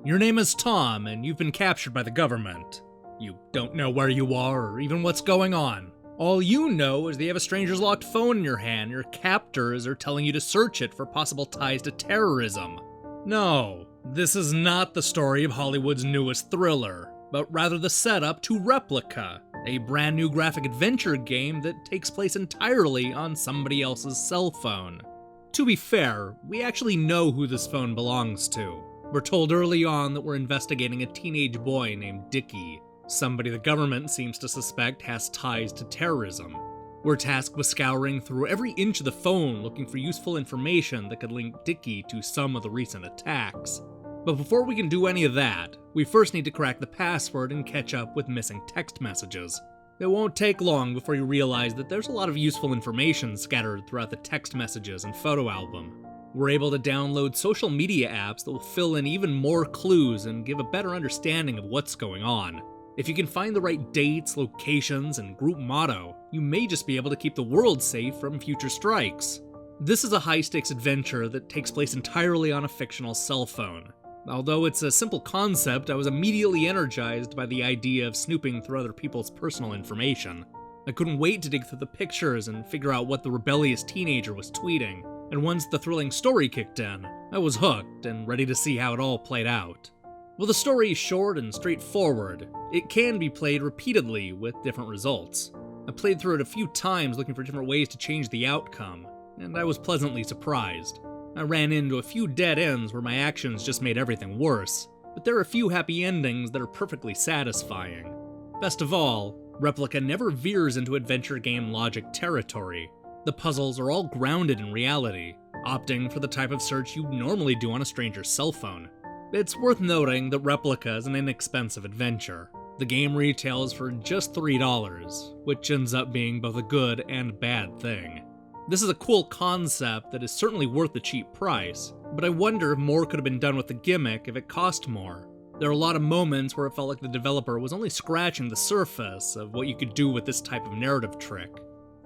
Your name is Tom, and you've been captured by the government. You don't know where you are or even what's going on. All you know is they have a stranger's locked phone in your hand. Your captors are telling you to search it for possible ties to terrorism. No, this is not the story of Hollywood's newest thriller, but rather the setup to Replica, a brand new graphic adventure game that takes place entirely on somebody else's cell phone. To be fair, we actually know who this phone belongs to. We're told early on that we're investigating a teenage boy named Dickey, somebody the government seems to suspect has ties to terrorism. We're tasked with scouring through every inch of the phone looking for useful information that could link Dickey to some of the recent attacks. But before we can do any of that, we first need to crack the password and catch up with missing text messages. It won't take long before you realize that there's a lot of useful information scattered throughout the text messages and photo album. We're able to download social media apps that will fill in even more clues and give a better understanding of what's going on. If you can find the right dates, locations, and group motto, you may just be able to keep the world safe from future strikes. This is a high-stakes adventure that takes place entirely on a fictional cell phone. Although it's a simple concept, I was immediately energized by the idea of snooping through other people's personal information. I couldn't wait to dig through the pictures and figure out what the rebellious teenager was tweeting, and once the thrilling story kicked in, I was hooked and ready to see how it all played out. While the story is short and straightforward, it can be played repeatedly with different results. I played through it a few times looking for different ways to change the outcome, and I was pleasantly surprised. I ran into a few dead ends where my actions just made everything worse, but there are a few happy endings that are perfectly satisfying. Best of all, Replica never veers into adventure game logic territory. The puzzles are all grounded in reality, opting for the type of search you'd normally do on a stranger's cell phone. It's worth noting that Replica is an inexpensive adventure. The game retails for just $3, which ends up being both a good and bad thing. This is a cool concept that is certainly worth the cheap price, but I wonder if more could have been done with the gimmick if it cost more. There are a lot of moments where it felt like the developer was only scratching the surface of what you could do with this type of narrative trick.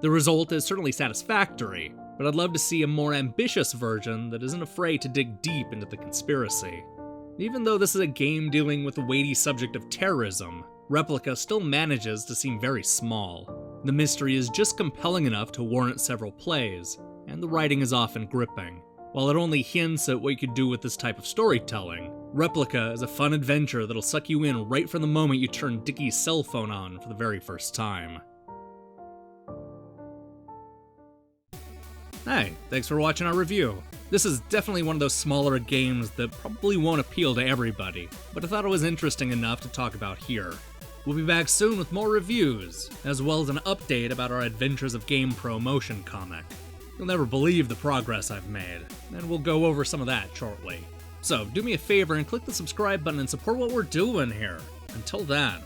The result is certainly satisfactory, but I'd love to see a more ambitious version that isn't afraid to dig deep into the conspiracy. Even though this is a game dealing with the weighty subject of terrorism, Replica still manages to seem very small. The mystery is just compelling enough to warrant several plays, and the writing is often gripping. While it only hints at what you could do with this type of storytelling, Replica is a fun adventure that'll suck you in right from the moment you turn Dickey's cell phone on for the very first time. Hey, thanks for watching our review. This is definitely one of those smaller games that probably won't appeal to everybody, but I thought it was interesting enough to talk about here. We'll be back soon with more reviews, as well as an update about our Adventures of Game Pro motion comic. You'll never believe the progress I've made, and we'll go over some of that shortly. So do me a favor and click the subscribe button and support what we're doing here. Until then.